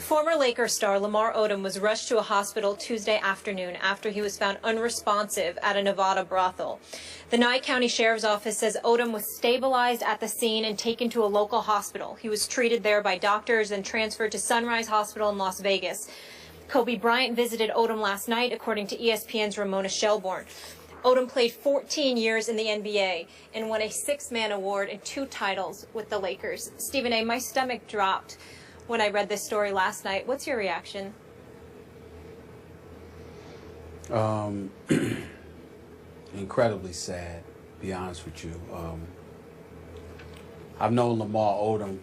Former Lakers star Lamar Odom was rushed to a hospital Tuesday afternoon after he was found unresponsive at a Nevada brothel. The Nye County Sheriff's Office says Odom was stabilized at the scene and taken to a local hospital. He was treated there by doctors and transferred to Sunrise Hospital in Las Vegas. Kobe Bryant visited Odom last night, according to ESPN's Ramona Shelbourne. Odom played 14 years in the NBA and won a six-man award and 2 titles with the Lakers. Stephen A., my stomach dropped when I read this story last night. What's your reaction? Incredibly sad, to be honest with you. I've known Lamar Odom,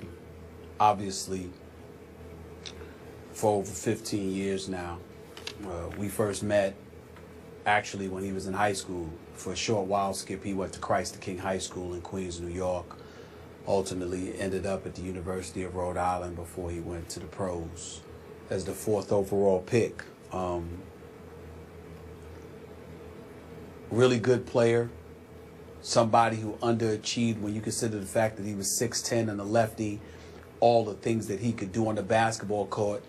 obviously, for over 15 years now. We first met, actually, when he was in high school. For a short while, Skip, he went to Christ the King High School in Queens, New York. Ultimately ended up at the University of Rhode Island before he went to the pros as the 4th overall pick. Really good player, somebody who underachieved when you consider the fact that he was 6'10" and a lefty, all the things that he could do on the basketball court.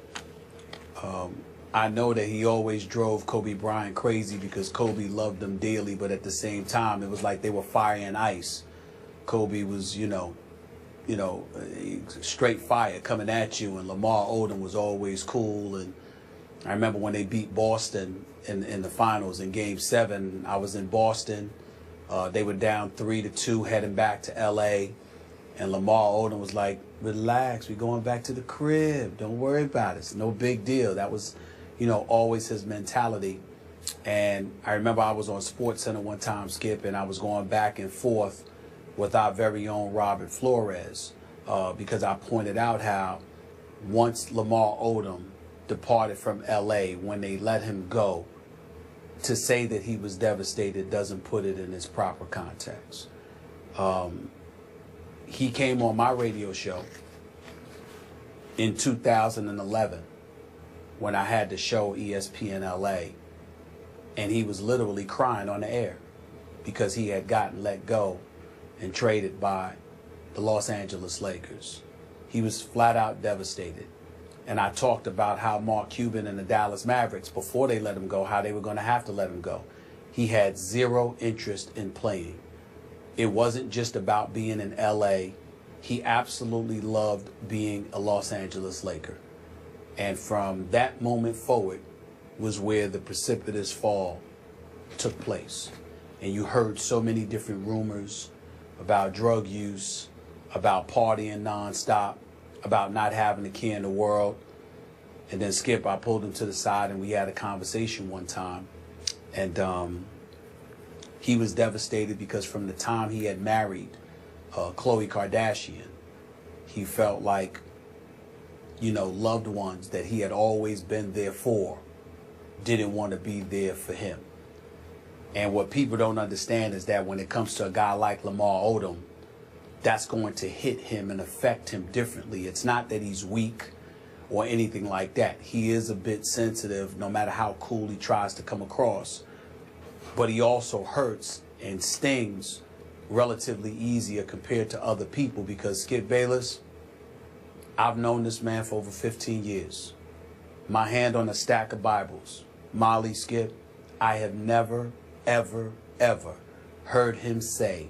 I know that he always drove Kobe Bryant crazy because Kobe loved him dearly, but at the same time, it was like they were fire and ice. Kobe was, straight fire coming at you, and Lamar Odom was always cool. And I remember when they beat Boston in the finals in Game 7. I was in Boston. They were down 3-2 heading back to L.A., and Lamar Odom was like, relax, we're going back to the crib. Don't worry about it. It's no big deal. That was, always his mentality. And I remember I was on SportsCenter one time, Skip, and I was going back and forth with our very own Robert Flores, because I pointed out how once Lamar Odom departed from L.A., when they let him go, to say that he was devastated doesn't put it in its proper context. He came on my radio show in 2011 when I had the show ESPN LA, and he was literally crying on the air because he had gotten let go and traded by the Los Angeles Lakers. He was flat out devastated. And I talked about how Mark Cuban and the Dallas Mavericks, before they let him go, how they were going to have to let him go. He had zero interest in playing. It wasn't just about being in LA. He absolutely loved being a Los Angeles Laker. And from that moment forward was where the precipitous fall took place. And you heard so many different rumors about drug use, about partying nonstop, about not having a care in the world. And then, Skip, I pulled him to the side and we had a conversation one time. And he was devastated because from the time he had married Khloe Kardashian, he felt like, loved ones that he had always been there for didn't want to be there for him. And what people don't understand is that when it comes to a guy like Lamar Odom, that's going to hit him and affect him differently. It's not that he's weak or anything like that. He is a bit sensitive, no matter how cool he tries to come across. But he also hurts and stings relatively easier compared to other people because, Skip Bayless, I've known this man for over 15 years. My hand on a stack of Bibles. Molly, Skip, I have never, ever, ever heard him say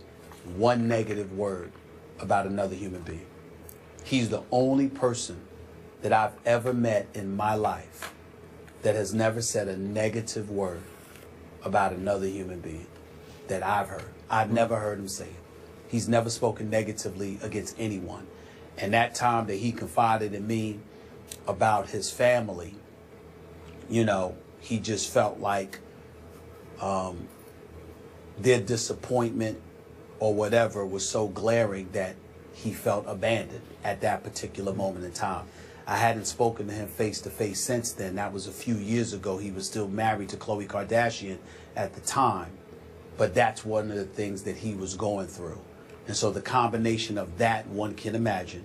one negative word about another human being. He's the only person that I've ever met in my life that has never said a negative word about another human being that I've heard. I've never heard him say it. He's never spoken negatively against anyone. And that time that he confided in me about his family, he just felt like their disappointment or whatever was so glaring that he felt abandoned at that particular moment in time. I hadn't spoken to him face to face since then. That was a few years ago. He was still married to Khloe Kardashian at the time. But that's one of the things that he was going through. And so the combination of that, one can imagine,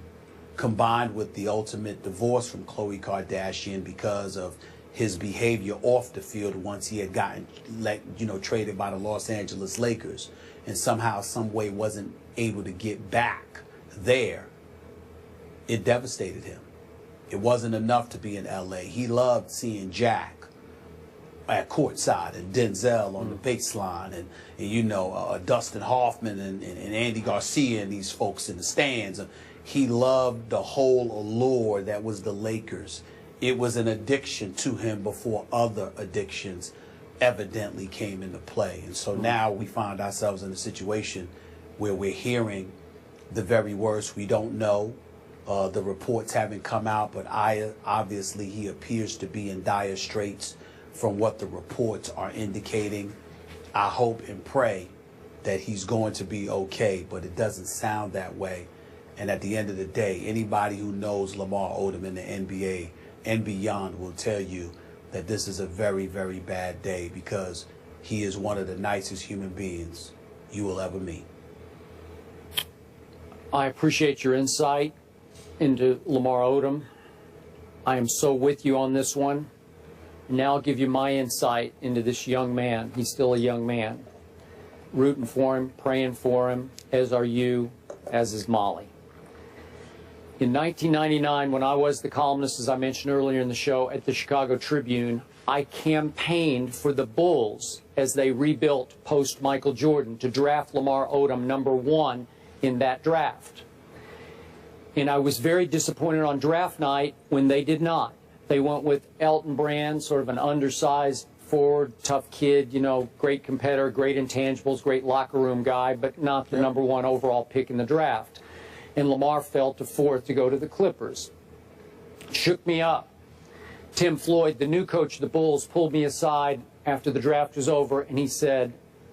combined with the ultimate divorce from Khloe Kardashian because of his behavior off the field once he had gotten traded by the Los Angeles Lakers and somehow, some way wasn't able to get back there, it devastated him. It wasn't enough to be in LA. He loved seeing Jack at courtside and Denzel on the baseline and you know, Dustin Hoffman and Andy Garcia and these folks in the stands. He loved the whole allure that was the Lakers. It was an addiction to him before other addictions evidently came into play. And so now we find ourselves in a situation where we're hearing the very worst. We don't know. The reports haven't come out, but obviously he appears to be in dire straits from what the reports are indicating. I hope and pray that he's going to be okay, but it doesn't sound that way. And at the end of the day, anybody who knows Lamar Odom in the NBA and beyond will tell you that this is a very, very bad day because he is one of the nicest human beings you will ever meet. I appreciate your insight into Lamar Odom. I am so with you on this one. Now I'll give you my insight into this young man. He's still a young man. Rooting for him, praying for him, as are you, as is Molly. In 1999, when I was the columnist, as I mentioned earlier in the show, at the Chicago Tribune, I campaigned for the Bulls as they rebuilt post-Michael Jordan to draft Lamar Odom #1 in that draft. And I was very disappointed on draft night when they did not. They went with Elton Brand, sort of an undersized forward, tough kid, you know, great competitor, great intangibles, great locker room guy, but not the #1 overall pick in the draft. And Lamar fell to 4th to go to the Clippers. Shook me up. Tim Floyd, the new coach of the Bulls, pulled me aside after the draft was over, and he said,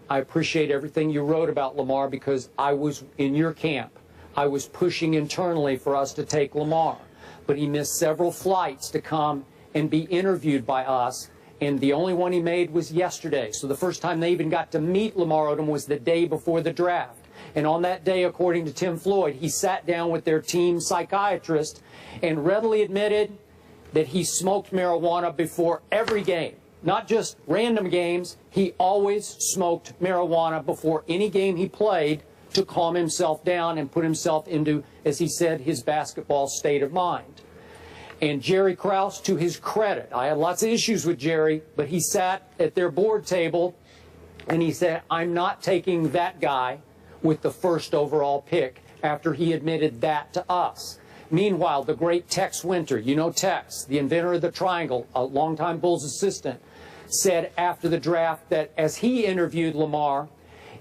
I appreciate everything you wrote about Lamar because I was in your camp. I was pushing internally for us to take Lamar. But he missed several flights to come and be interviewed by us, and the only one he made was yesterday. So the first time they even got to meet Lamar Odom was the day before the draft. And on that day, according to Tim Floyd, he sat down with their team psychiatrist and readily admitted that he smoked marijuana before every game. Not just random games, he always smoked marijuana before any game he played to calm himself down and put himself into, as he said, his basketball state of mind. And Jerry Krause, to his credit, I had lots of issues with Jerry, but he sat at their board table and he said, I'm not taking that guy with the 1st overall pick after he admitted that to us. Meanwhile, the great Tex Winter, you know Tex, the inventor of the triangle, a longtime Bulls assistant, said after the draft that as he interviewed Lamar,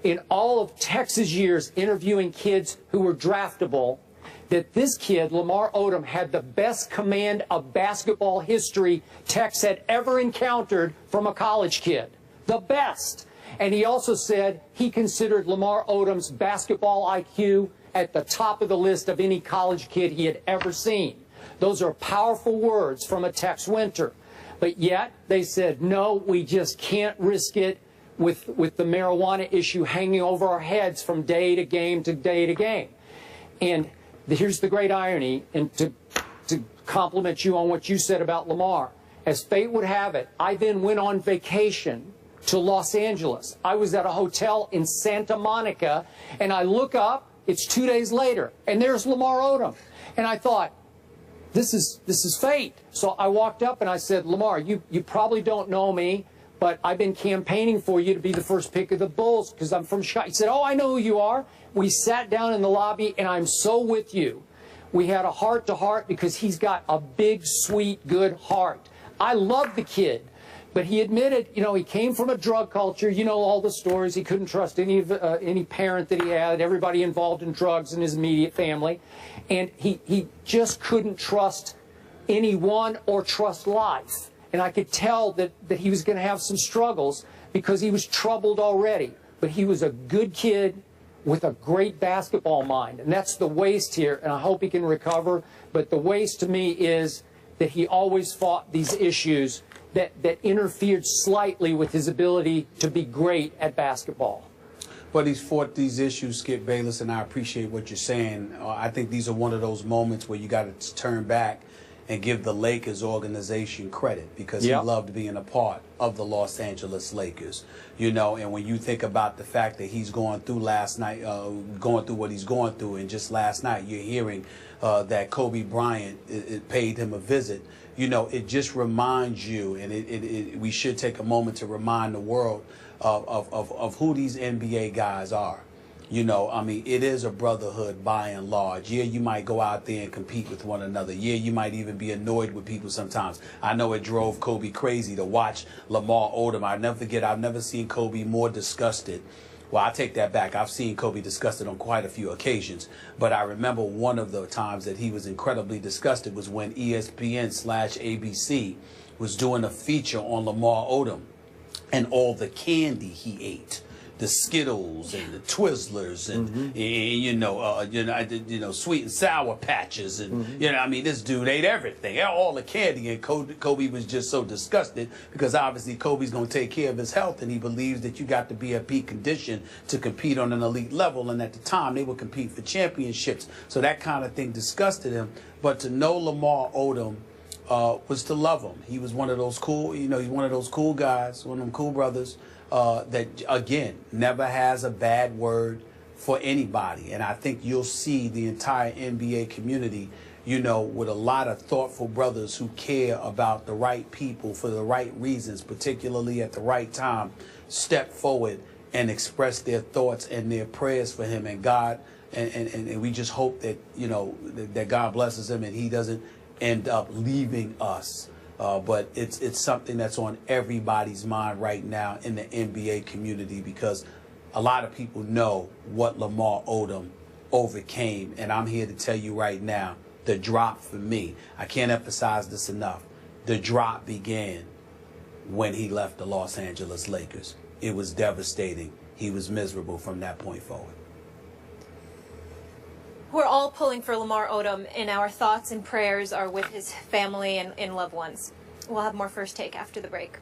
in all of Tex's years interviewing kids who were draftable, that this kid, Lamar Odom, had the best command of basketball history Tex had ever encountered from a college kid. The best. And he also said he considered Lamar Odom's basketball IQ at the top of the list of any college kid he had ever seen. Those are powerful words from a Tex Winter. But yet they said, no, we just can't risk it with the marijuana issue hanging over our heads from day to game to day to game. And here's the great irony, and to compliment you on what you said about Lamar. As fate would have it, I then went on vacation to Los Angeles. I was at a hotel in Santa Monica, and I look up, it's 2 days later, and there's Lamar Odom. And I thought, this is fate. So I walked up and I said, Lamar, you probably don't know me, but I've been campaigning for you to be the 1st pick of the Bulls because I'm from Chicago. He said, oh, I know who you are. We sat down in the lobby, and I'm so with you. We had a heart-to-heart because he's got a big, sweet, good heart. I love the kid. But he admitted, you know, he came from a drug culture. You know all the stories. He couldn't trust any parent that he had, everybody involved in drugs in his immediate family. And he just couldn't trust anyone or trust life. And I could tell that he was going to have some struggles because he was troubled already. But he was a good kid with a great basketball mind. And that's the waste here, and I hope he can recover. But the waste to me is that he always fought these issues that interfered slightly with his ability to be great at basketball. But he's fought these issues, Skip Bayless, and I appreciate what you're saying. I think these are one of those moments where you got to turn back and give the Lakers organization credit because he loved being a part of the Los Angeles Lakers. You know, and when you think about the fact that he's going through last night, going through what he's going through, and just last night you're hearing that Kobe Bryant it paid him a visit. You know, it just reminds you, and we should take a moment to remind the world of who these NBA guys are. You know, I mean, it is a brotherhood by and large. Yeah, you might go out there and compete with one another. Yeah, you might even be annoyed with people sometimes. I know it drove Kobe crazy to watch Lamar Odom. I'll never forget, I've never seen Kobe more disgusted. Well, I take that back. I've seen Kobe disgusted on quite a few occasions. But I remember one of the times that he was incredibly disgusted was when ESPN/ABC was doing a feature on Lamar Odom and all the candy he ate. The Skittles and the Twizzlers and you know sweet and sour patches and you know, I mean, this dude ate everything, all the candy, and Kobe was just so disgusted because obviously Kobe's going to take care of his health, and he believes that you got to be at peak condition to compete on an elite level, and at the time they would compete for championships, so that kind of thing disgusted him. But to know Lamar Odom was to love him. He was one of those cool, you know, he's one of those cool guys, one of them cool brothers. That, again, never has a bad word for anybody. And I think you'll see the entire NBA community, you know, with a lot of thoughtful brothers who care about the right people for the right reasons, particularly at the right time, step forward and express their thoughts and their prayers for him. And God, and we just hope that, you know, that God blesses him and he doesn't end up leaving us. But it's something that's on everybody's mind right now in the NBA community, because a lot of people know what Lamar Odom overcame. And I'm here to tell you right now, the drop for me, I can't emphasize this enough, the drop began when he left the Los Angeles Lakers. It was devastating. He was miserable from that point forward. We're all pulling for Lamar Odom, and our thoughts and prayers are with his family and loved ones. We'll have more First Take after the break.